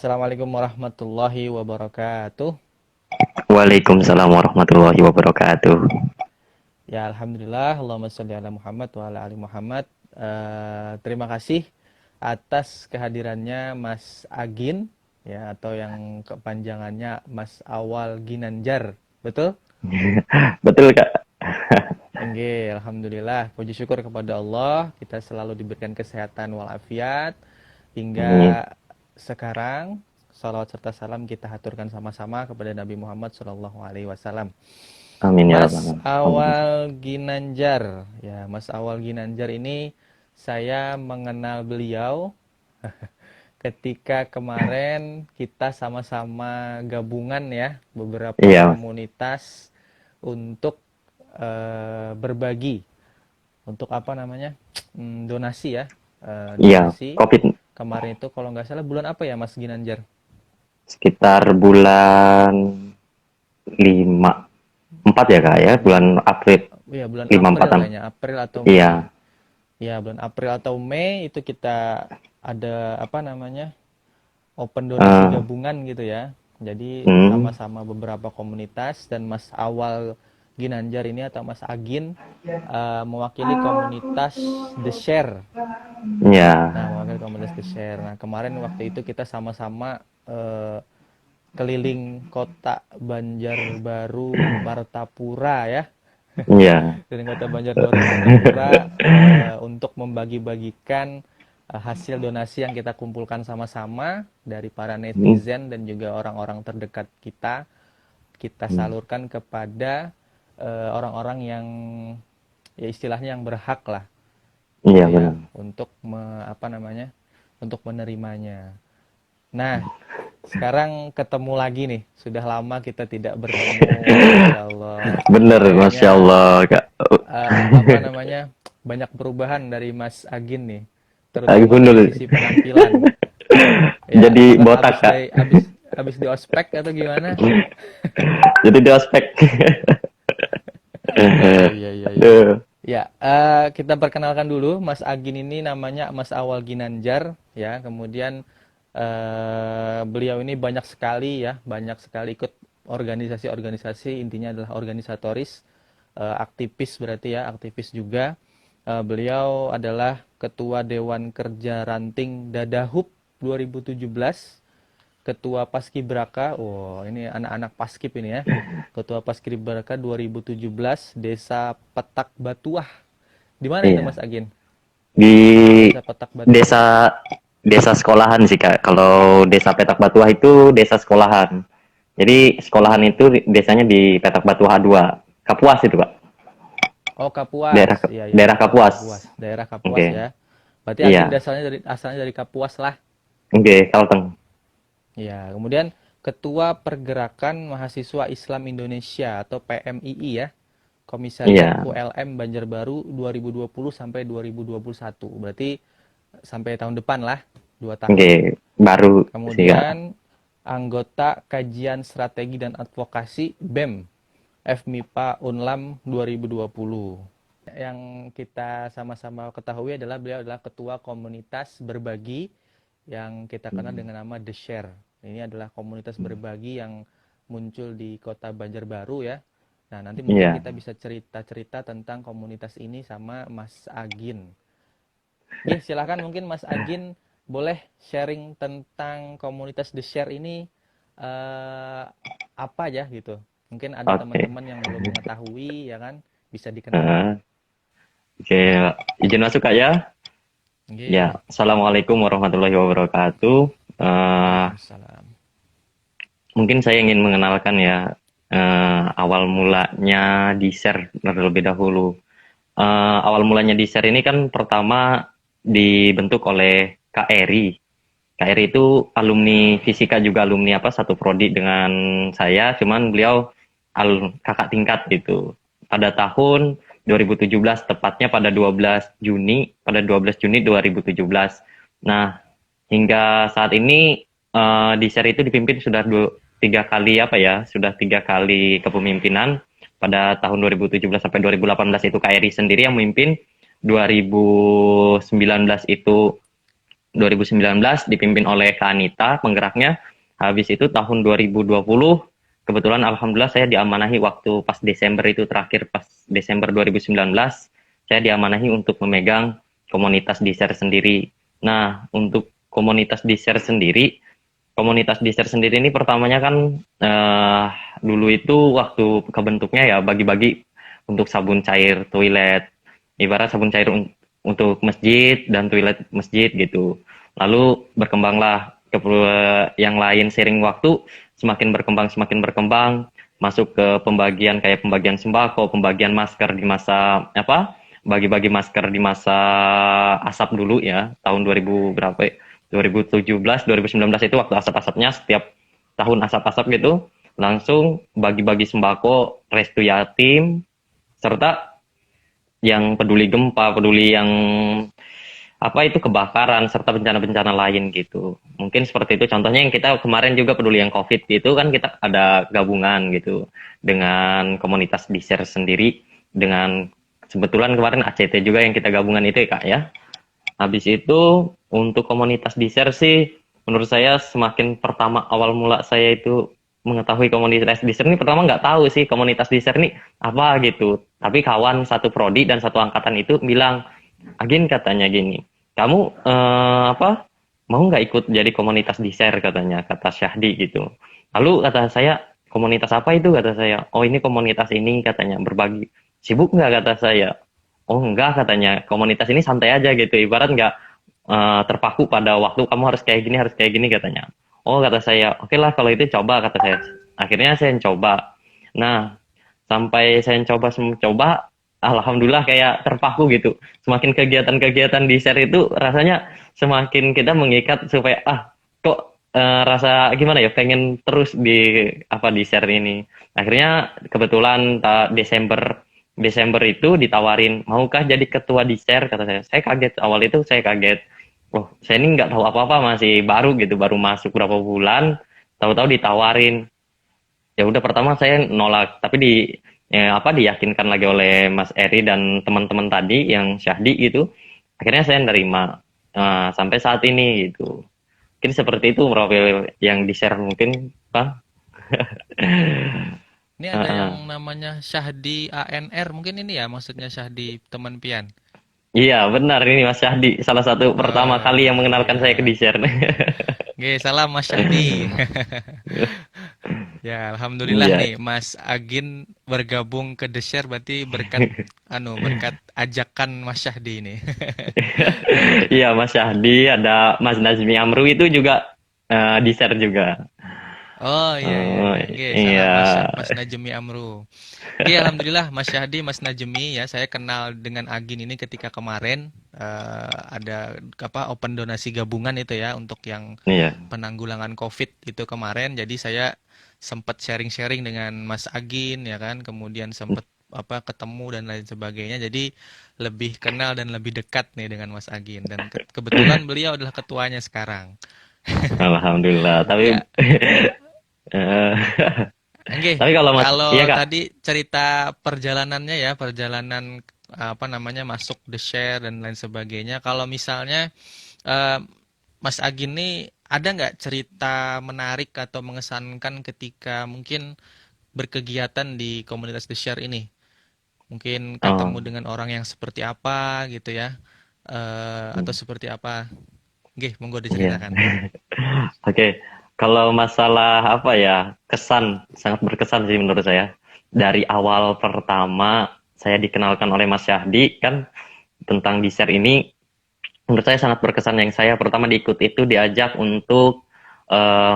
Assalamualaikum warahmatullahi wabarakatuh. Waalaikumsalam warahmatullahi wabarakatuh. Ya, alhamdulillah. Allahumma sholli ala Muhammad wa ala ali Muhammad. Terima kasih atas kehadirannya Mas Agin, ya, atau yang kepanjangannya Mas Awal Ginanjar. Betul? Betul Kak. Enggak, alhamdulillah. Puji syukur kepada Allah, kita selalu diberikan kesehatan walafiat Amin. hingga sekarang. Salawat serta salam kita haturkan sama-sama kepada Nabi Muhammad SAW. Amin ya rabbal Mas alamin. Awal Ginanjar, ya, Mas Awal Ginanjar ini saya mengenal beliau ketika kemarin kita sama-sama gabungan, ya, beberapa Iya, komunitas untuk berbagi, untuk apa namanya, donasi, ya, iya. donasi. Covid Kemarin itu kalau nggak salah bulan apa ya Mas Ginanjar? sekitar bulan 5 4 ya Kak ya, bulan April Iya, bulan 5 April 4-an. kayaknya, April atau Mei. Iya. Ya, bulan April atau Mei itu kita ada apa namanya, open donasi Eh, gabungan gitu ya. Jadi hmm, sama-sama beberapa komunitas, dan Mas Awal Ginanjar ini atau Mas Agin mewakili komunitas The Share. iya. Nah, mewakili komunitas The Share. Nah, kemarin waktu itu kita sama-sama keliling kota Banjarbaru, Martapura, ya. Iya. Keliling kota Banjarbaru, Martapura untuk membagi-bagikan hasil donasi yang kita kumpulkan sama-sama dari para Hmm, netizen dan juga orang-orang terdekat kita. Kita hmm. salurkan kepada orang-orang yang, ya, istilahnya yang berhak lah, Iya gitu benar. ya, untuk apa namanya, untuk menerimanya. Nah, sekarang ketemu lagi nih. Sudah lama kita tidak bertemu, Masya Allah. Bener, Masya Kayaknya Allah Kak. apa namanya, banyak perubahan dari Mas Agin nih, Lagi terutama dari gundul. sisi penampilan. Ya, Jadi apakah botak Kak. habis di ospek atau gimana? Jadi di ospek. Iya, iya, iya, iya. Aduh. Ya, kita perkenalkan dulu. Mas Agin ini namanya Mas Awal Ginanjar, ya. Kemudian beliau ini banyak sekali, ya, banyak sekali ikut organisasi-organisasi. Intinya adalah organisatoris, aktivis berarti, ya, aktivis juga. Beliau adalah Ketua Dewan Kerja Ranting Dadahub 2017, Ketua Paskibraka. Oh, ini anak-anak Paskib ini, ya. Ketua Paskibraka 2017 Desa Petak Batuah. Di mana itu Iya. Mas Agin? Di Desa Petak Batuah. desa desa sekolahan sih Kak. Kalau desa Petak Batuah itu desa sekolahan. Jadi sekolahan itu desanya di Petak Batuah 2. Kapuas itu Kak. Oh, Kapuas. Daerah Iya, iya, daerah iya, tahu Kapuas. Kapuas. Daerah Kapuas, Oke. ya. Berarti Iya. asalnya dari Kapuas lah. Oke, Kalteng. Ya, kemudian Ketua Pergerakan Mahasiswa Islam Indonesia atau PMII, ya. Komisariat Iya. ULM Banjarbaru 2020 sampai 2021. Berarti sampai tahun depan lah, 2 tahun. Oke, baru sih Kak. Kemudian anggota Kajian Strategi dan Advokasi BEM FMIPA Unlam 2020. Yang kita sama-sama ketahui adalah beliau adalah ketua komunitas berbagi yang kita kenal dengan nama The Share. Ini adalah komunitas berbagi yang muncul di kota Banjarbaru, ya. Nah, nanti mungkin Iya. kita bisa cerita-cerita tentang komunitas ini sama Mas Agin. Oke, silahkan mungkin Mas Agin boleh sharing tentang komunitas The Share ini, eh, apa ya gitu. Mungkin ada Oke. teman-teman yang belum mengetahui, ya kan, bisa dikenalkan. Heeh. Oke, izin masuk Kak ya. Oke, Ya, Assalamualaikum warahmatullahi wabarakatuh. Eh, waalaikumsalam. Mungkin saya ingin mengenalkan ya, awal mulanya di share terlebih dahulu. Awal mulanya di share ini kan pertama dibentuk oleh Kak Eri. Kak Eri itu alumni fisika juga alumni apa satu prodi dengan saya, cuman beliau kakak tingkat gitu. Pada tahun 2017 tepatnya pada 12 Juni 2017. Nah, hingga saat ini di share itu dipimpin sudah 3 kali apa ya, sudah 3 kali kepemimpinan. Pada tahun 2017 sampai 2018 itu Kak Eri sendiri yang memimpin, 2019 itu 2019 dipimpin oleh Kak Anita penggeraknya. Habis itu tahun 2020 kebetulan alhamdulillah saya diamanahi waktu pas Desember itu terakhir, pas Desember 2019 saya diamanahi untuk memegang komunitas di Share sendiri. Nah, untuk komunitas di Share sendiri ini pertamanya kan dulu itu waktu kebentuknya ya bagi-bagi untuk sabun cair toilet, ibarat sabun cair untuk masjid dan toilet masjid gitu. Lalu berkembanglah ke yang lain, sering waktu semakin berkembang masuk ke pembagian kayak pembagian sembako, pembagian masker di masa apa? Bagi-bagi masker di masa asap dulu ya, tahun 2000 berapa ya? 2017, 2019 itu waktu asap-asapnya, setiap tahun asap-asap gitu, langsung bagi-bagi sembako, restu yatim, serta yang peduli gempa, peduli yang apa itu kebakaran serta bencana-bencana lain gitu. Mungkin seperti itu contohnya yang kita kemarin juga peduli yang COVID gitu kan, kita ada gabungan gitu dengan komunitas di Share sendiri, dengan kebetulan kemarin ACT juga yang kita gabungan itu ya Kak ya. Habis itu untuk komunitas di Share sih menurut saya semakin pertama awal mula saya itu mengetahui komunitas di Share ini, pertama nggak tahu sih komunitas di Share ini apa gitu. Tapi kawan satu prodi dan satu angkatan itu bilang, Agin katanya gini, kamu apa mau nggak ikut jadi komunitas di Share katanya, kata Syahdi gitu. Lalu kata saya, komunitas apa itu kata saya, oh ini komunitas ini katanya berbagi. Sibuk nggak kata saya, oh enggak katanya, komunitas ini santai aja gitu, ibarat nggak terpaku pada waktu kamu harus kayak gini katanya. Oh kata saya, oke lah kalau itu coba kata saya. Akhirnya saya coba. Nah, sampai saya coba, alhamdulillah kayak terpaku gitu. Semakin kegiatan-kegiatan di Share itu rasanya semakin kita mengikat supaya kok rasa gimana ya, pengen terus di apa di Share ini. Akhirnya kebetulan Desember Desember itu ditawarin, maukah jadi ketua di Share kata saya. Saya kaget, awal itu saya kaget. Oh, saya ini nggak tahu apa-apa, masih baru gitu, baru masuk berapa bulan, tahu-tahu ditawarin. Ya udah pertama saya nolak, tapi diyakinkan lagi oleh Mas Eri dan teman-teman tadi yang Syahdi gitu. Akhirnya saya nerima. Nah, sampai saat ini gitu. Mungkin seperti itu profil yang di-share mungkin, Bang. Ini ada yang Heeh. namanya Syahdi ANR, mungkin ini ya maksudnya Syahdi teman Pian. Iya, benar ini Mas Syahdi, salah satu pertama kali yang mengenalkan saya ke Iya. di-share. Oke, salam Mas Syahdi. Ya, alhamdulillah Iya. nih Mas Agin bergabung ke The Share berarti berkat berkat ajakan Mas Syahdi ini. Iya, Mas Syahdi, ada Mas Nazmi Amru itu juga di-share juga. Oh iya iya Oh, iya. Oke, salam iya. Mas Najemi Amru. Oke, alhamdulillah Mas Syahdi, Mas Najemi ya, saya kenal dengan Agin ini ketika kemarin ada apa open donasi gabungan itu ya untuk yang Iya. penanggulangan COVID itu kemarin. Jadi saya sempat sharing-sharing dengan Mas Agin ya kan, kemudian sempat apa ketemu dan lain sebagainya. Jadi lebih kenal dan lebih dekat nih dengan Mas Agin dan kebetulan beliau adalah ketuanya sekarang. Alhamdulillah. Tapi Ya, eh, oke, tapi kalau Mas, kalau iya Kak. tadi cerita perjalanannya ya, perjalanan apa namanya masuk The Share dan lain sebagainya. Kalau misalnya eh, Mas Agin nih ada nggak cerita menarik atau mengesankan ketika mungkin berkegiatan di komunitas The Share ini? Mungkin ketemu Oh, dengan orang yang seperti apa gitu ya, atau hmm, seperti apa? Oke, monggo iya. diceritakan. Oke. Kalau masalah apa ya, kesan sangat berkesan sih menurut saya. Dari awal pertama saya dikenalkan oleh Mas Syahdi kan tentang di share ini, menurut saya sangat berkesan. Yang saya pertama diikut itu diajak untuk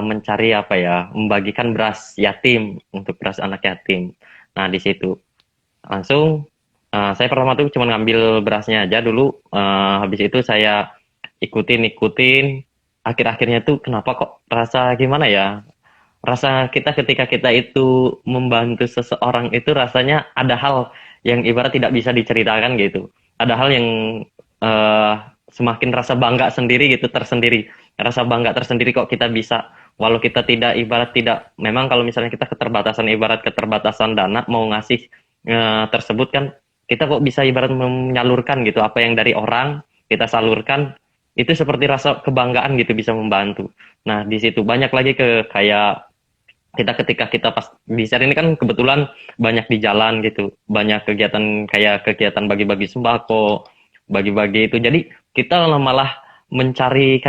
mencari apa ya, membagikan beras yatim untuk beras anak yatim. Nah, di situ langsung saya pertama tuh cuma ngambil berasnya aja dulu. Habis itu saya ikutin, akhir-akhirnya tuh kenapa kok rasa gimana ya, rasa kita ketika kita itu membantu seseorang itu rasanya ada hal yang ibarat tidak bisa diceritakan gitu, ada hal yang eh, semakin rasa bangga sendiri gitu, tersendiri, rasa bangga tersendiri kok kita bisa, walau kita tidak, ibarat tidak, memang kalau misalnya kita keterbatasan, ibarat keterbatasan dana mau ngasih tersebut kan, kita kok bisa ibarat menyalurkan gitu apa yang dari orang kita salurkan, itu seperti rasa kebanggaan gitu bisa membantu. Nah, di situ banyak lagi kayak kita ketika kita pas di share ini kan kebetulan banyak di jalan gitu, banyak kegiatan kayak kegiatan bagi-bagi sembako, bagi-bagi itu. Jadi kita malah mencari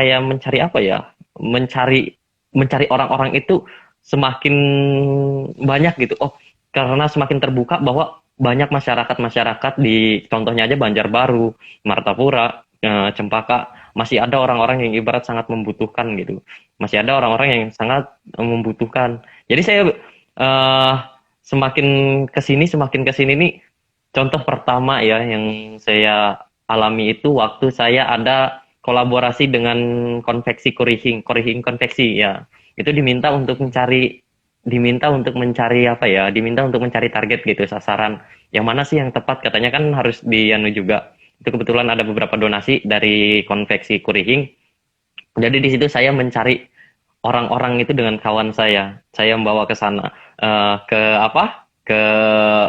apa ya? Mencari mencari orang-orang itu semakin banyak gitu. Oh, karena semakin terbuka bahwa banyak masyarakat-masyarakat di contohnya aja Banjarbaru, Martapura, Cempaka masih ada orang-orang yang ibarat sangat membutuhkan gitu. Masih ada orang-orang yang sangat membutuhkan. Jadi saya eh, semakin kesini nih contoh pertama ya yang saya alami itu waktu saya ada kolaborasi dengan konveksi Korihing konveksi ya. Itu diminta untuk mencari apa ya? Diminta untuk mencari target gitu sasaran. Yang mana sih yang tepat katanya kan harus dianu juga. Itu kebetulan ada beberapa donasi dari konveksi Korihing. Jadi di situ saya mencari orang-orang itu dengan kawan saya. Saya membawa ke sana ke apa? Ke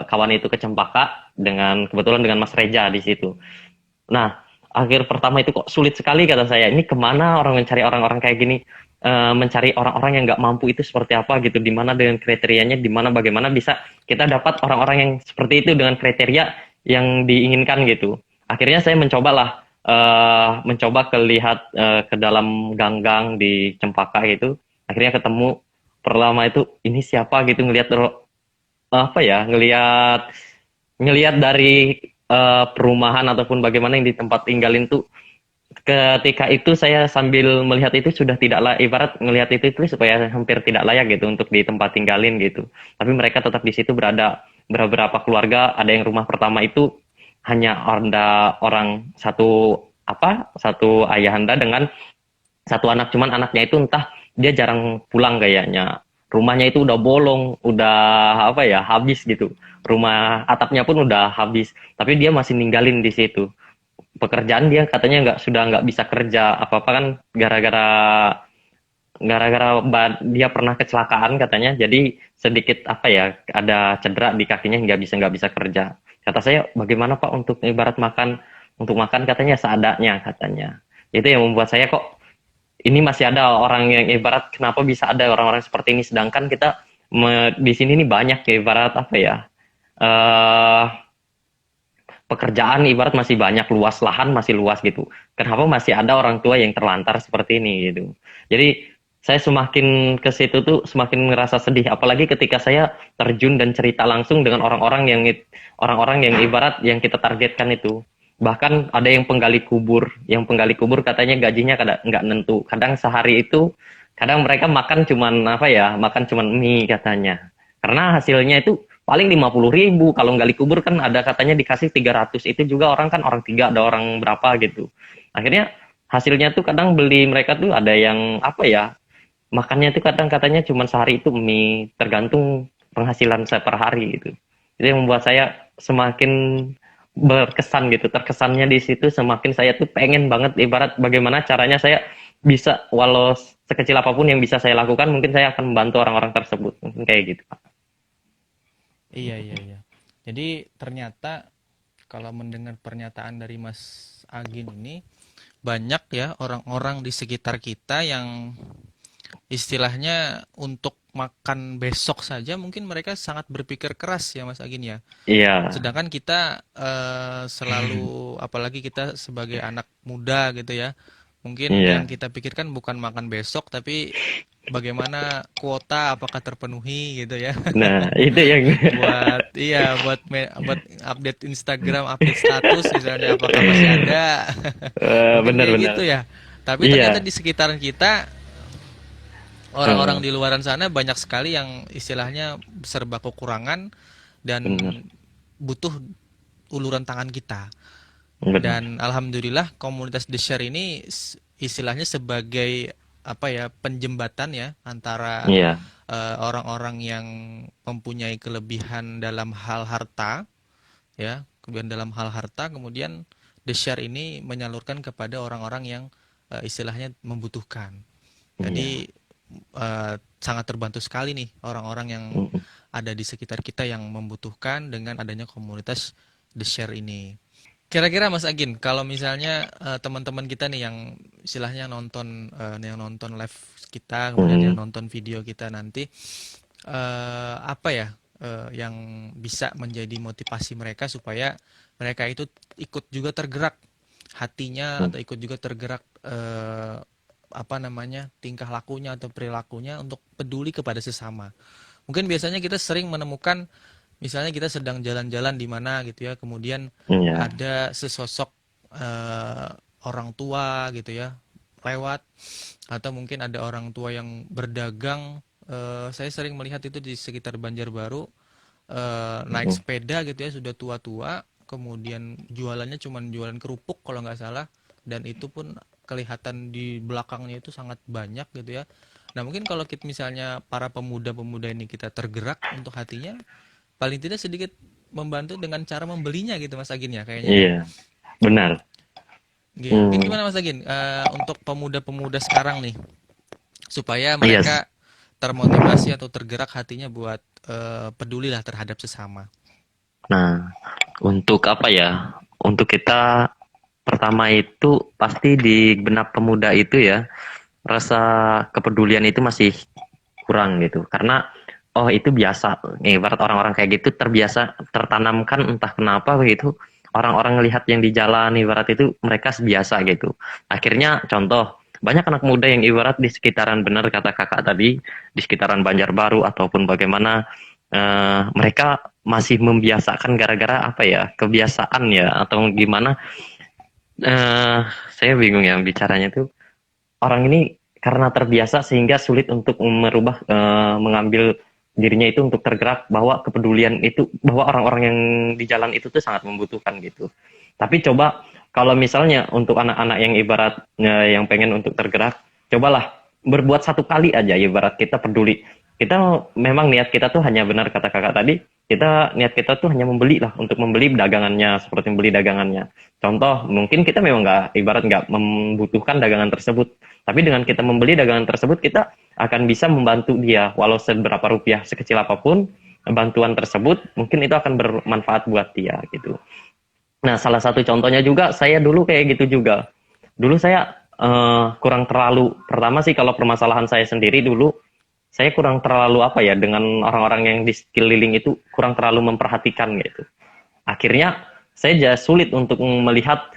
kawan itu ke Cempaka dengan kebetulan dengan Mas Reja di situ. Nah, akhir pertama itu kok sulit sekali kata saya. Ini kemana orang mencari orang-orang kayak gini? Mencari orang-orang yang nggak mampu itu seperti apa gitu? Di mana dengan kriterianya? Di mana bagaimana bisa kita dapat orang-orang yang seperti itu dengan kriteria yang diinginkan gitu? Akhirnya saya mencoba kelihat ke dalam gang-gang di Cempaka itu. Akhirnya ketemu pertama itu ini siapa gitu ngelihat apa ya ngelihat ngelihat dari perumahan ataupun bagaimana yang di tempat tinggalin tuh ketika itu saya sambil melihat itu sudah tidak layak ibarat ngelihat itu supaya hampir tidak layak gitu untuk di tempat tinggalin gitu tapi mereka tetap di situ berada beberapa keluarga ada yang rumah pertama itu hanya ada orang satu ayahanda dengan satu anak cuman anaknya itu entah dia jarang pulang kayaknya rumahnya itu udah bolong udah apa ya habis gitu rumah atapnya pun udah habis tapi dia masih ninggalin di situ pekerjaan dia katanya nggak bisa kerja apa apa kan gara-gara dia pernah kecelakaan katanya jadi sedikit apa ya ada cedera di kakinya nggak bisa kerja kata saya bagaimana Pak untuk makan katanya seadanya katanya itu yang membuat saya kok ini masih ada orang yang ibarat kenapa bisa ada orang-orang seperti ini sedangkan kita di sini nih banyak ya ibarat apa ya eh pekerjaan ibarat masih banyak luas lahan masih luas gitu kenapa masih ada orang tua yang terlantar seperti ini gitu jadi saya semakin ke situ tuh semakin ngerasa sedih apalagi ketika saya terjun dan cerita langsung dengan orang-orang yang ibarat yang kita targetkan itu bahkan ada yang penggali kubur katanya gajinya kadang nggak nentu kadang sehari itu kadang mereka makan cuman mie katanya karena hasilnya itu paling 50.000 kalau gali kubur kan ada katanya dikasih 300 itu juga orang kan orang tiga ada orang berapa gitu akhirnya hasilnya tuh kadang beli mereka tuh ada yang apa ya makannya tuh kadang katanya cuma sehari itu mie tergantung penghasilan saya per hari gitu itu yang membuat saya semakin berkesan gitu terkesannya di situ semakin saya tuh pengen banget ibarat bagaimana caranya saya bisa walau sekecil apapun yang bisa saya lakukan mungkin saya akan membantu orang-orang tersebut mungkin kayak gitu Pak. Iya, iya, iya. Jadi ternyata kalau mendengar pernyataan dari Mas Agin ini banyak ya orang-orang di sekitar kita yang istilahnya untuk makan besok saja mungkin mereka sangat berpikir keras ya Mas Agin ya. Iya, Sedangkan kita selalu apalagi kita sebagai anak muda gitu ya. Mungkin yang iya. kita pikirkan bukan makan besok tapi bagaimana kuota apakah terpenuhi gitu ya. Nah, itu yang Buat update Instagram, update status misalnya apakah masih ada. Mungkin kayak benar-benar. gitu ya. Tapi ternyata Iya, di sekitaran kita orang-orang eh, di luaran sana banyak sekali yang istilahnya serba kekurangan dan benar, butuh uluran tangan kita. benar. Dan alhamdulillah komunitas The Share ini istilahnya sebagai apa ya penjembatan ya antara Iya, orang-orang yang mempunyai kelebihan dalam hal harta ya, kemudian dalam hal harta kemudian The Share ini menyalurkan kepada orang-orang yang istilahnya membutuhkan. iya, Jadi sangat terbantu sekali nih orang-orang yang mm, ada di sekitar kita yang membutuhkan dengan adanya komunitas The Share ini. Kira-kira Mas Agin, kalau misalnya teman-teman kita nih yang istilahnya nonton yang nonton live kita, kemudian yang Mm, nonton video kita nanti, apa ya yang bisa menjadi motivasi mereka supaya mereka itu ikut juga tergerak hatinya mm, atau ikut juga tergerak apa namanya tingkah lakunya atau perilakunya untuk peduli kepada sesama. Mungkin biasanya kita sering menemukan misalnya kita sedang jalan-jalan di mana gitu ya, kemudian iya. ada sesosok eh, orang tua gitu ya lewat, atau mungkin ada orang tua yang berdagang. Saya sering melihat itu di sekitar Banjarbaru, naik Mm, sepeda gitu ya, sudah tua-tua, kemudian jualannya cuman jualan kerupuk kalau nggak salah, dan itu pun kelihatan di belakangnya itu sangat banyak gitu ya. Nah mungkin kalau kita misalnya para pemuda-pemuda ini kita tergerak untuk hatinya, paling tidak sedikit membantu dengan cara membelinya gitu Mas Agin ya kayaknya ya. iya, benar. Oke, mungkin Mm, gimana Mas Agin, untuk pemuda-pemuda sekarang nih supaya iya. mereka termotivasi atau tergerak hatinya buat pedulilah terhadap sesama. Nah, untuk apa ya? Untuk kita pertama itu pasti di benak pemuda itu ya, rasa kepedulian itu masih kurang gitu. Karena oh itu biasa, ibarat orang-orang kayak gitu terbiasa tertanamkan entah kenapa begitu. Orang-orang ngelihat yang di jalan ibarat itu mereka biasa gitu. Akhirnya contoh banyak anak muda yang ibarat di sekitaran benar kata kakak tadi di sekitaran Banjarbaru ataupun bagaimana mereka masih membiasakan gara-gara apa ya kebiasaan ya atau gimana eh saya bingung ya bicaranya tuh orang ini karena terbiasa sehingga sulit untuk merubah mengambil dirinya itu untuk tergerak bahwa kepedulian itu bahwa orang-orang yang di jalan itu tuh sangat membutuhkan gitu. Tapi coba kalau misalnya untuk anak-anak yang ibaratnya yang pengen untuk tergerak, cobalah berbuat satu kali aja ibarat kita peduli. Kita memang niat kita tuh hanya benar kata kakak tadi, kita niat kita tuh hanya membeli lah untuk membeli dagangannya seperti membeli dagangannya. Contoh, mungkin kita memang nggak ibarat nggak membutuhkan dagangan tersebut, tapi dengan kita membeli dagangan tersebut, kita akan bisa membantu dia, walau seberapa rupiah sekecil apapun, bantuan tersebut mungkin itu akan bermanfaat buat dia gitu. Nah, salah satu contohnya juga saya dulu kayak gitu juga. Dulu saya kurang terlalu, pertama sih kalau permasalahan saya sendiri dulu, saya kurang terlalu apa ya dengan orang-orang yang di sekeliling itu kurang terlalu memperhatikan gitu. Akhirnya saya jadi sulit untuk melihat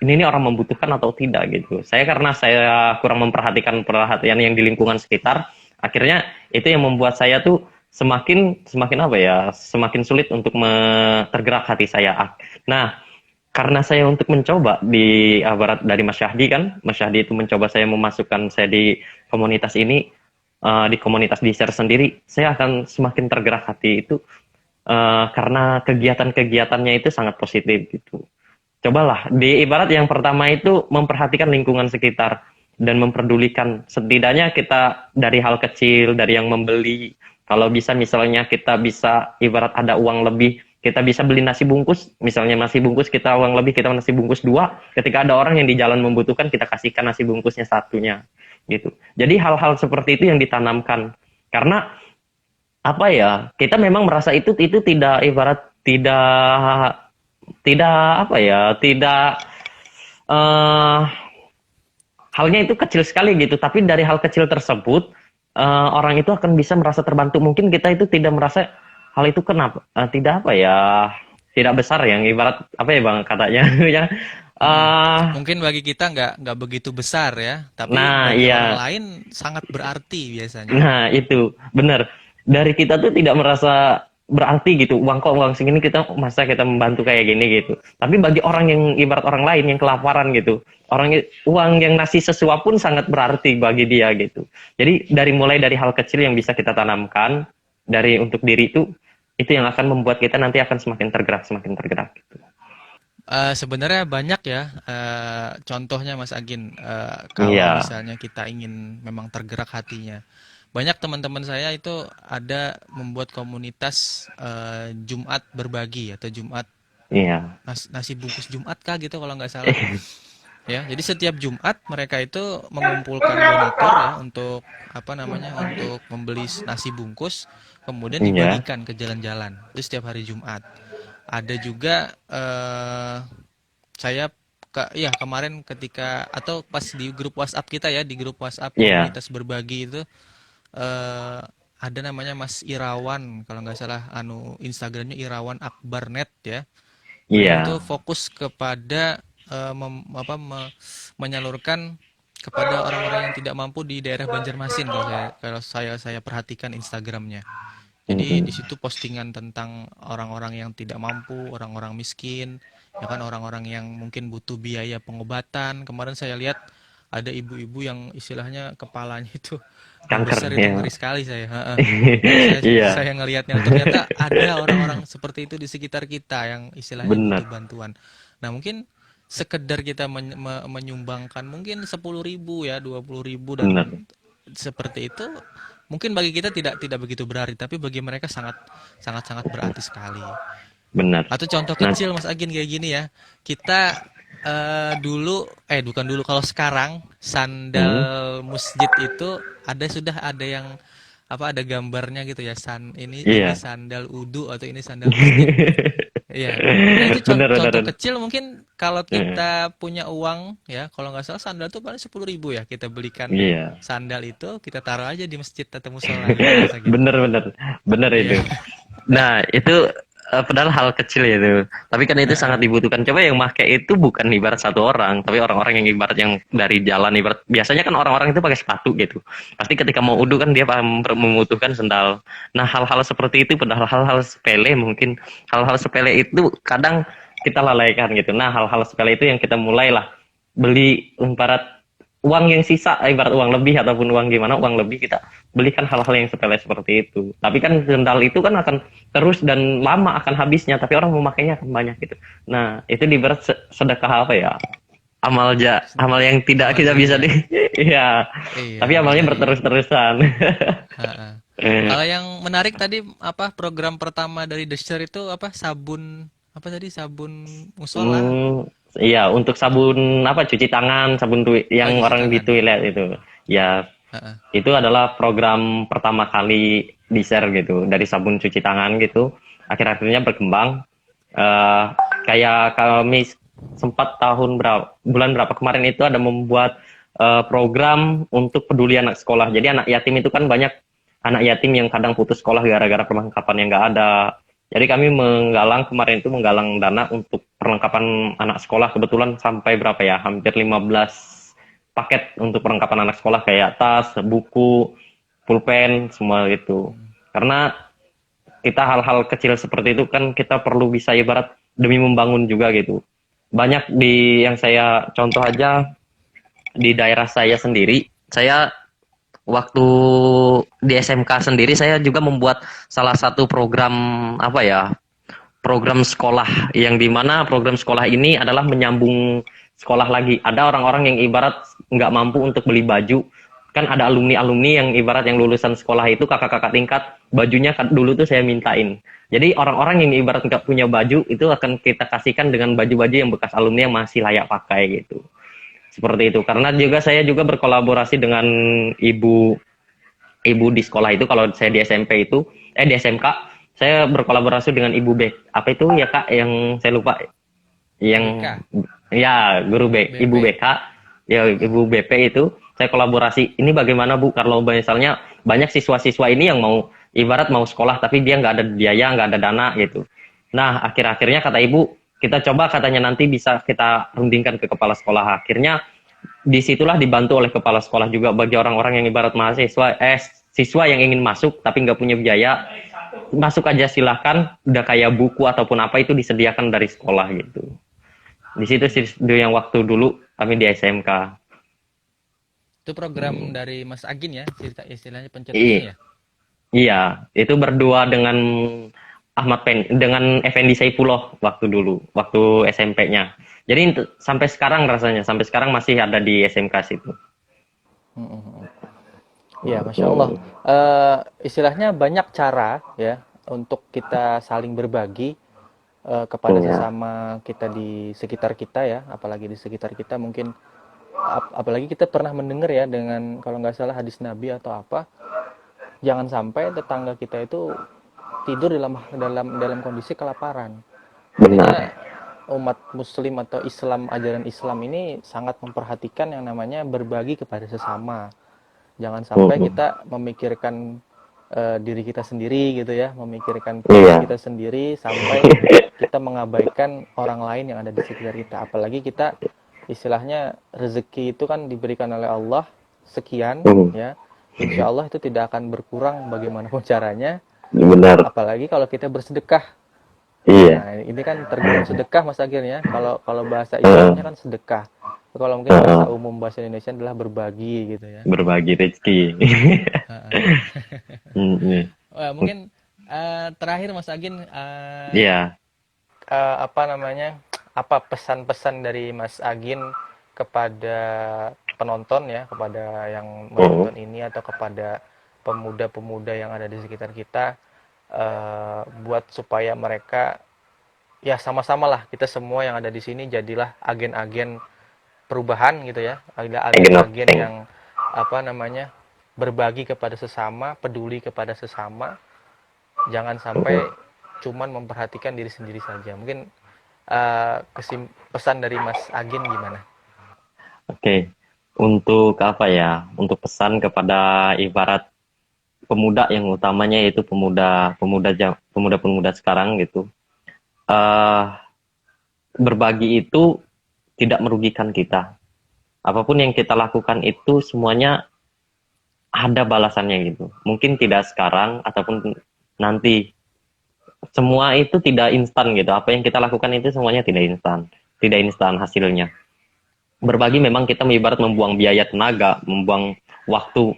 ini orang membutuhkan atau tidak gitu. Saya karena saya kurang memperhatikan perhatian yang di lingkungan sekitar, akhirnya itu yang membuat saya tuh semakin semakin apa ya, semakin sulit untuk tergerak hati saya. Nah, karena saya untuk mencoba di barat dari Mas Syahdi kan, Mas Syahdi itu mencoba saya memasukkan saya di komunitas ini, di komunitas di share sendiri, saya akan semakin tergerak hati itu karena kegiatan-kegiatannya itu sangat positif gitu. Cobalah di ibarat yang pertama itu memperhatikan lingkungan sekitar dan memperdulikan setidaknya kita dari hal kecil dari yang membeli kalau bisa misalnya kita bisa ibarat ada uang lebih kita bisa beli nasi bungkus misalnya nasi bungkus kita uang lebih kita nasi bungkus dua ketika ada orang yang di jalan membutuhkan kita kasihkan nasi bungkusnya satunya gitu jadi hal-hal seperti itu yang ditanamkan karena apa ya kita memang merasa itu tidak ibarat tidak tidak apa ya tidak eh halnya itu kecil sekali gitu tapi dari hal kecil tersebut orang itu akan bisa merasa terbantu mungkin kita itu tidak merasa hal itu kenapa tidak apa ya tidak besar yang ibarat apa ya bang katanya ya Mm-mm. eh Mungkin bagi kita nggak begitu besar ya, tapi nah bagi iya orang lain sangat berarti biasanya. nah, itu benar. Dari kita tuh tidak merasa berarti gitu. Uang kok uang segini kita masa kita membantu kayak gini gitu. Tapi bagi orang yang ibarat orang lain yang kelaparan gitu, uang yang nasi sesuap pun sangat berarti bagi dia gitu. Jadi mulai dari hal kecil yang bisa kita tanamkan dari untuk diri itu yang akan membuat kita nanti akan semakin tergerak gitu. Sebenarnya banyak ya contohnya Mas Agin, kalau Iya, misalnya kita ingin memang tergerak hatinya. Banyak teman-teman saya itu ada membuat komunitas Jumat berbagi atau Jumat iya. nasi bungkus Jumat kah gitu kalau nggak salah. Ya, jadi setiap Jumat mereka itu mengumpulkan donatur ya untuk apa namanya untuk membeli nasi bungkus, kemudian Iya. dibagikan ke jalan-jalan. Itu setiap hari Jumat. Ada juga saya ya kemarin ketika atau pas di grup WhatsApp kita ya, di grup WhatsApp Iya, komunitas berbagi itu eh, ada namanya Mas Irawan kalau nggak salah, Instagramnya Irawan Akbar Net ya. Beliau itu iya, fokus kepada menyalurkan kepada orang-orang yang tidak mampu di daerah Banjarmasin, kalau saya perhatikan Instagramnya. Jadi di mm-mm. situ postingan tentang orang-orang yang tidak mampu, orang-orang miskin, ya kan, orang-orang yang mungkin butuh biaya pengobatan. Kemarin saya lihat ada ibu-ibu yang istilahnya kepalanya itu Kanker membesar, itu ya. ngeri sekali saya. Heeh. Itu saya Iya, saya ngelihatnya. Ternyata ada orang-orang seperti itu di sekitar kita yang istilahnya butuh benar, bantuan. Nah, mungkin sekedar kita menyumbangkan mungkin 10.000 ya, 20.000, benar, dan seperti itu mungkin bagi kita tidak tidak begitu berarti, tapi bagi mereka sangat sangat sangat berarti sekali. benar. Atau contoh Nah, kecil Mas Agin kayak gini ya. Kita dulu bukan dulu, kalau sekarang mm, sandal masjid itu sudah ada yang ada gambarnya gitu ya. Ini iya. sandal udu atau ini sandal masjid. Iya. Nah, itu Benar, benar, contoh benar. kecil, mungkin kalau Heeh. kita punya uang ya, kalau nggak salah sandal tuh paling 10.000 ya. Kita belikan Iya. sandal itu, kita taruh aja di masjid atau musola, gimana Mas Agin? Bener, bener, bener Iya. itu. Nah, itu padahal hal kecil ya itu. Tapi kan itu sangat Heeh. dibutuhkan. Coba yang make itu bukan ibarat satu orang, tapi orang-orang yang ibarat yang dari jalan ibarat. Biasanya kan orang-orang itu pakai sepatu gitu. Pasti ketika mau udu Heeh. kan dia membutuhkan sendal. Nah, hal-hal seperti itu padahal hal-hal sepele mungkin. Hal-hal sepele itu kadang kita lalaikan gitu. Nah, hal-hal sepele itu yang kita mulailah beli ibarat uang yang sisa, ibarat uang lebih ataupun uang gimana, uang lebih kita belikan hal-hal yang sepele seperti itu. Tapi kan sendal itu kan akan terus dan lama akan habisnya, tapi orang memakainya akan banyak gitu. Nah, itu diberat sedekah apa ya? Amal yang tidak Amal kita bisa di jariah. iya. Iya, Tapi amal amalnya jariah. berterus-terusan. Heeh. Kalau yang menarik tadi, program pertama dari Desher itu sabun, tadi, sabun musola. Hmm, iya, untuk sabun apa cuci tangan, sabun Oh, yang cuci orang di tangan ya. toilet itu. Ya, Heeh. itu adalah program pertama kali di share gitu dari sabun cuci tangan gitu. Akhir-akhirnya berkembang. eh Kayak kami sempat bulan berapa kemarin itu ada membuat program untuk peduli anak sekolah. Jadi anak yatim itu kan banyak anak yatim yang kadang putus sekolah gara-gara perlengkapan yang nggak ada. Jadi kami kemarin itu menggalang dana untuk perlengkapan anak sekolah, kebetulan sampai berapa ya, hampir 15 paket untuk perlengkapan anak sekolah kayak tas, buku, pulpen, semua itu. Karena kita hal-hal kecil seperti itu kan kita perlu bisa ibarat demi membangun juga gitu. Banyak yang saya contoh aja di daerah saya sendiri, saya waktu di SMK sendiri saya juga membuat salah satu program apa ya, program sekolah yang dimana program sekolah ini adalah menyambung sekolah lagi. Ada orang-orang yang ibarat nggak mampu untuk beli baju, kan ada alumni-alumni yang ibarat yang lulusan sekolah itu kakak-kakak tingkat, bajunya dulu tuh saya mintain. Jadi orang-orang yang ibarat nggak punya baju itu akan kita kasihkan dengan baju-baju yang bekas alumni yang masih layak pakai gitu. Seperti itu. Karena juga saya juga berkolaborasi dengan ibu ibu di sekolah itu, kalau saya di SMP itu di SMK saya berkolaborasi dengan ibu apa itu ya Kak, yang saya lupa, yang BK, ya guru ibu BP. BK, ya Heeh. ibu BP itu saya kolaborasi. Ini bagaimana Bu kalau misalnya banyak siswa-siswa ini yang mau ibarat mau sekolah tapi dia nggak ada biaya, nggak ada dana gitu. Nah, akhir-akhirnya kata ibu, kita coba katanya nanti bisa kita rundingkan ke kepala sekolah. Akhirnya disitulah dibantu oleh kepala sekolah juga bagi orang-orang yang ibarat mahasiswa siswa yang ingin masuk tapi nggak punya biaya, masuk aja silahkan, udah kayak buku ataupun apa itu disediakan dari sekolah gitu. Di situ sih yang waktu dulu kami di SMK. Itu program dari Mas Agin ya, istilahnya pencetusnya I ya. iya, itu berdua dengan dengan Effendi Saifullah waktu dulu, waktu SMP-nya. Jadi sampai sekarang rasanya, sampai sekarang masih ada di SMK situ. Heeh. Ya, Masya Allah. Istilahnya banyak cara ya untuk kita saling berbagi kepada Betul. sesama kita di sekitar kita ya, apalagi di sekitar kita mungkin, apalagi kita pernah mendengar ya, dengan kalau nggak salah hadis Nabi atau apa, jangan sampai tetangga kita itu tidur dalam dalam dalam kondisi kelaparan. benar. Artinya umat muslim atau Islam, ajaran Islam ini sangat memperhatikan yang namanya berbagi kepada sesama. Jangan sampai Mm-mm. kita memikirkan diri kita sendiri gitu ya, memikirkan perut Iya. kita sendiri sampai kita mengabaikan orang lain yang ada di sekitar kita. Apalagi kita istilahnya rezeki itu kan diberikan oleh Allah sekian Mm. ya. Insya Allah itu tidak akan berkurang bagaimanapun caranya. Benar. Apalagi kalau kita bersedekah. Iya. Nah, ini kan tergolong sedekah Mas Agil ya. Kalau kalau bahasa Heeh, Islamnya kan sedekah. Kalau mungkin bahasa heeh. umum bahasa Indonesia adalah berbagi gitu ya. Berbagi rezeki. Mm-mm. Wah, mungkin terakhir Mas Agin, Iya. apa namanya, apa pesan-pesan dari Mas Agin kepada penonton ya, kepada yang Mm. menonton ini atau kepada pemuda-pemuda yang ada di sekitar kita, buat supaya mereka ya sama-sama lah kita semua yang ada di sini jadilah agen-agen perubahan gitu ya, ada agen-agen Genopeng. yang apa namanya berbagi kepada sesama, peduli kepada sesama, jangan sampai Mm. cuman memperhatikan diri sendiri saja. Mungkin pesan dari Mas Agin gimana? Oke. Untuk apa ya? Untuk pesan kepada ibarat pemuda yang utamanya yaitu pemuda-pemuda sekarang gitu. eh Berbagi itu tidak merugikan kita. Apapun yang kita lakukan itu semuanya ada balasannya gitu. Mungkin tidak sekarang ataupun nanti. Semua itu tidak instan gitu. Apa yang kita lakukan itu semuanya tidak instan. Tidak instan hasilnya. Berbagi memang kita ibarat membuang biaya tenaga, membuang waktu.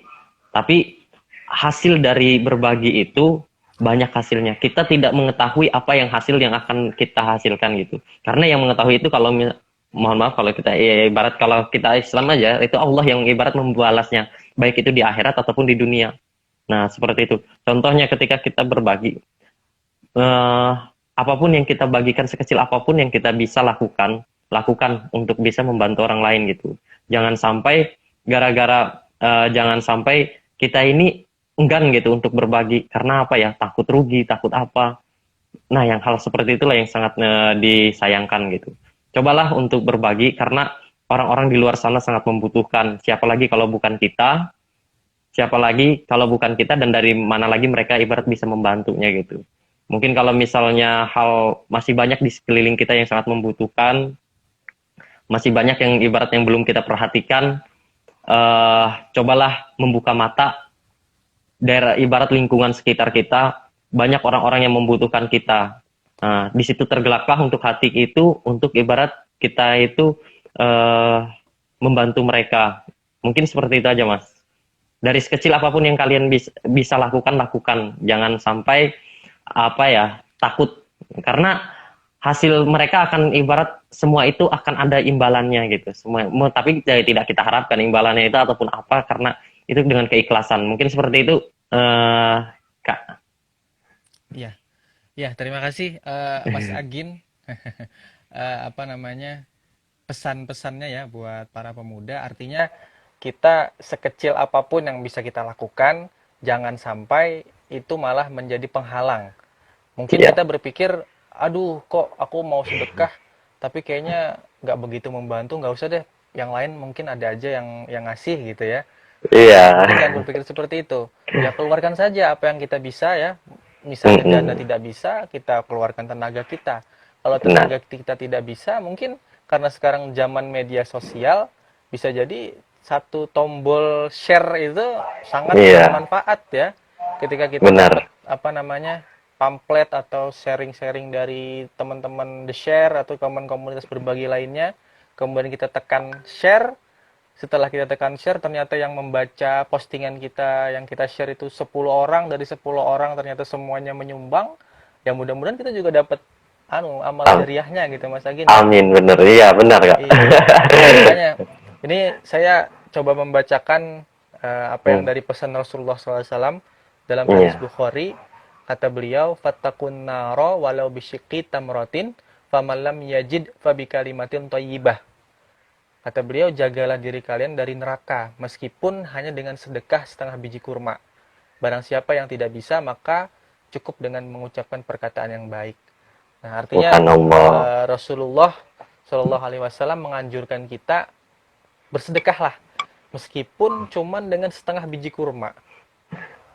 Tapi hasil dari berbagi itu banyak hasilnya. Kita tidak mengetahui apa yang hasil yang akan kita hasilkan gitu. Karena yang mengetahui itu kalau mohon maaf kalau kita ibarat kalau kita Islam aja itu Allah yang ibarat membalasnya baik itu di akhirat ataupun di dunia. Nah, seperti itu. Contohnya ketika kita berbagi eh, apapun yang kita bagikan sekecil apapun yang kita bisa lakukan, lakukan untuk bisa membantu orang lain gitu. Jangan sampai jangan sampai kita ini enggan gitu untuk berbagi karena apa ya? Takut rugi, takut apa. Nah, yang hal seperti itulah yang sangat disayangkan gitu. Cobalah untuk berbagi karena orang-orang di luar sana sangat membutuhkan. Siapa lagi kalau bukan kita? Siapa lagi kalau bukan kita dan dari mana lagi mereka ibarat bisa membantunya gitu. Mungkin kalau misalnya hal masih banyak di sekeliling kita yang sangat membutuhkan, masih banyak yang ibarat yang belum kita perhatikan, cobalah membuka mata daerah ibarat lingkungan sekitar kita, banyak orang-orang yang membutuhkan kita. Nah, di situ tergelaklah untuk hati itu, untuk ibarat kita itu eh, membantu mereka. Mungkin seperti itu aja, Mas. Dari sekecil apapun yang kalian bisa lakukan, lakukan. Jangan sampai apa ya takut karena hasil mereka akan ibarat semua itu akan ada imbalannya gitu semua tapi tidak kita harapkan imbalannya itu ataupun apa karena itu dengan keikhlasan mungkin seperti itu eh Kak. Iya, ya terima kasih Mas Agin. Apa namanya pesan-pesannya ya buat para pemuda. Artinya kita sekecil apapun yang bisa kita lakukan, jangan sampai itu malah menjadi penghalang. Mungkin Iya, kita berpikir, aduh kok aku mau sedekah, tapi kayaknya nggak begitu membantu, nggak usah deh. Yang lain mungkin ada aja yang ngasih gitu ya. iya. Mungkin jangan berpikir seperti itu. Ya keluarkan saja apa yang kita bisa ya. Misalnya dana Mm-mm. tidak bisa, kita keluarkan tenaga kita. Kalau Benar. tenaga kita tidak bisa, mungkin karena sekarang zaman media sosial, bisa jadi satu tombol share itu sangat Iya, bermanfaat ya. Ketika kita dapat benar. apa namanya pamflet atau sharing-sharing dari teman-teman The Share atau komunitas berbagi lainnya, kemudian kita tekan share, setelah kita tekan share ternyata yang membaca postingan kita yang kita share itu 10 orang, dari 10 orang ternyata semuanya menyumbang, ya mudah-mudahan kita juga dapat amal Am- jariahnya gitu Mas Agin ya. Amin, benar. Iya, benar, Kak. Iya, makanya ini saya coba membacakan apa yang Hmm, dari pesan Rasulullah SAW dalam hadis iya. Bukhari. Kata beliau, fattakun naro walau bisyikki tamrotin faman lam yajid fabikalimatin thayyibah. Kata beliau, jagalah diri kalian dari neraka, meskipun hanya dengan sedekah setengah biji kurma. Barang siapa yang tidak bisa, maka cukup dengan mengucapkan perkataan yang baik. Nah, artinya Subhanallah. Rasulullah Shallallahu Alaihi Wasallam menganjurkan kita bersedekahlah, meskipun cuman dengan setengah biji kurma.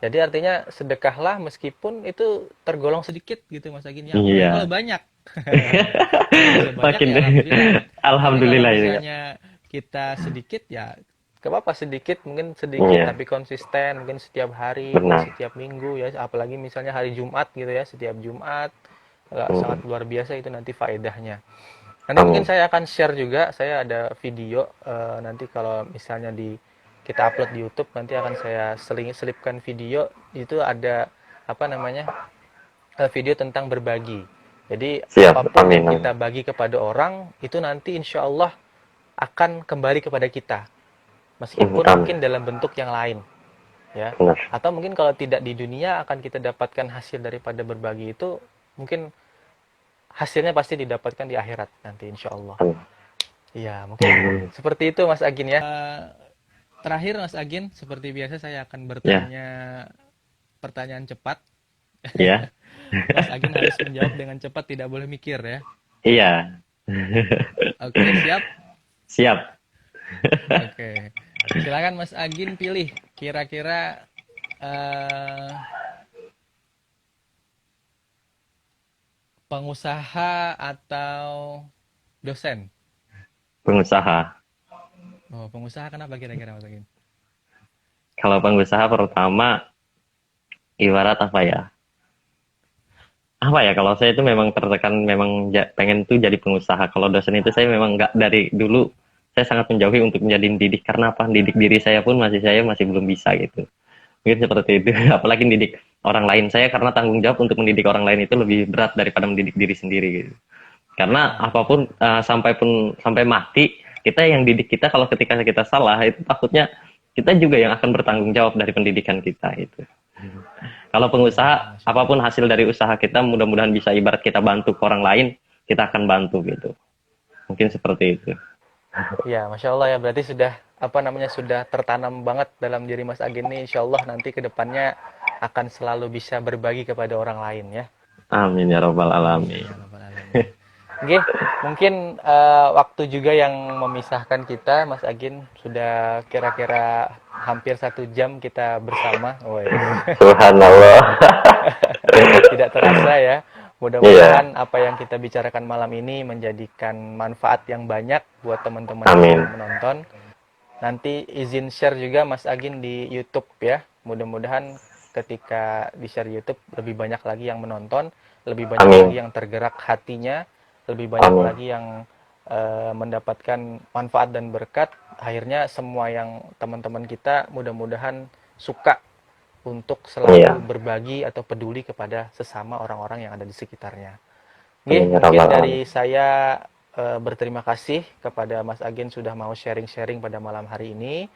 Jadi artinya sedekahlah meskipun itu tergolong sedikit gitu Mas Agin ya. Apalagi kalau Iya. banyak. Kalau bisa banyak Makin ya alhamdulillah. Tapi kalau alhamdulillah ini Kak. misalnya kita sedikit ya gak apa-apa, sedikit mungkin sedikit Iya, tapi konsisten, mungkin setiap hari, mungkin benar. setiap minggu ya, apalagi misalnya hari Jumat gitu ya, setiap Jumat sangat Hmm, luar biasa itu nanti faedahnya. Nanti mungkin amin. saya akan share juga, saya ada video nanti kalau misalnya kita upload di YouTube, nanti akan saya selipkan video itu ada apa namanya video tentang berbagi. Jadi Siap, apapun yang amin, amin. kita bagi kepada orang itu nanti insya Allah akan kembali kepada kita, meskipun Amin, mungkin dalam bentuk yang lain, ya. benar. Atau mungkin kalau tidak di dunia akan kita dapatkan hasil daripada berbagi itu, mungkin hasilnya pasti didapatkan di akhirat nanti insya Allah. Amin. Iya, mungkin seperti itu Mas Agin ya. Terakhir Mas Agin, seperti biasa saya akan Ya, bertanya pertanyaan cepat. ya, Mas Agin harus menjawab dengan cepat, tidak boleh mikir ya. iya. Oke, siap? Siap. Oke. Silakan Mas Agin pilih kira-kira eh, pengusaha atau dosen? Pengusaha. Oh, pengusaha kenapa kira-kira Mas Agin? Kalau pengusaha pertama, ibarat apa ya? Apa ya, kalau saya itu memang tertekan, memang pengen tuh jadi pengusaha. Kalau dosen itu saya memang nggak, dari dulu saya sangat menjauhi untuk menjadi didik. Karena apa? Didik diri saya pun saya masih belum bisa gitu. Mungkin seperti itu. Apalagi didik orang lain. Saya karena tanggung jawab untuk mendidik orang lain itu lebih berat daripada mendidik diri sendiri gitu. Karena Ah, apapun, sampai mati, kita yang didik kita, kalau ketika kita salah itu takutnya kita juga yang akan bertanggung jawab dari pendidikan kita itu. Kalau iya, pengusaha, Masya Allah. apapun hasil dari usaha kita, mudah-mudahan bisa, ibarat kita bantu ke orang lain, kita akan bantu gitu. Mungkin seperti itu. Ya, Masya Allah ya, berarti sudah apa namanya sudah tertanam banget dalam diri Mas Agin ini. Insya Allah nanti ke depannya akan selalu bisa berbagi kepada orang lain ya. Amin ya robbal Amin alamin. ya rabbal alamin. Oke, mungkin waktu juga yang memisahkan kita, Mas Agin sudah kira-kira hampir 1 jam kita bersama. Wes. Subhanallah. Tidak terasa ya. Iya, Mudah-mudahan apa yang kita bicarakan malam ini menjadikan manfaat yang banyak buat teman-teman yang amin. sedang menonton. Nanti izin share juga Mas Agin di YouTube ya. Mudah-mudahan ketika di share YouTube lebih banyak lagi yang menonton, lebih banyak lagi Amin. yang tergerak hatinya, lebih banyak Amin. lagi yang mendapatkan manfaat dan berkat. Akhirnya semua yang teman-teman kita mudah-mudahan suka untuk selalu Iya. berbagi atau peduli kepada sesama orang-orang yang ada di sekitarnya. Oke, Amin ya mungkin robbal alamin. dari saya berterima kasih kepada Mas Agen sudah mau sharing-sharing pada malam hari ini.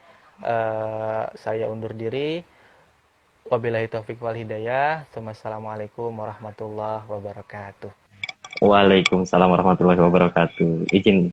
Saya undur diri. Wabillahi taufik wal hidayah. Wassalamualaikum warahmatullahi wabarakatuh. Waalaikumsalam warahmatullahi wabarakatuh. Izin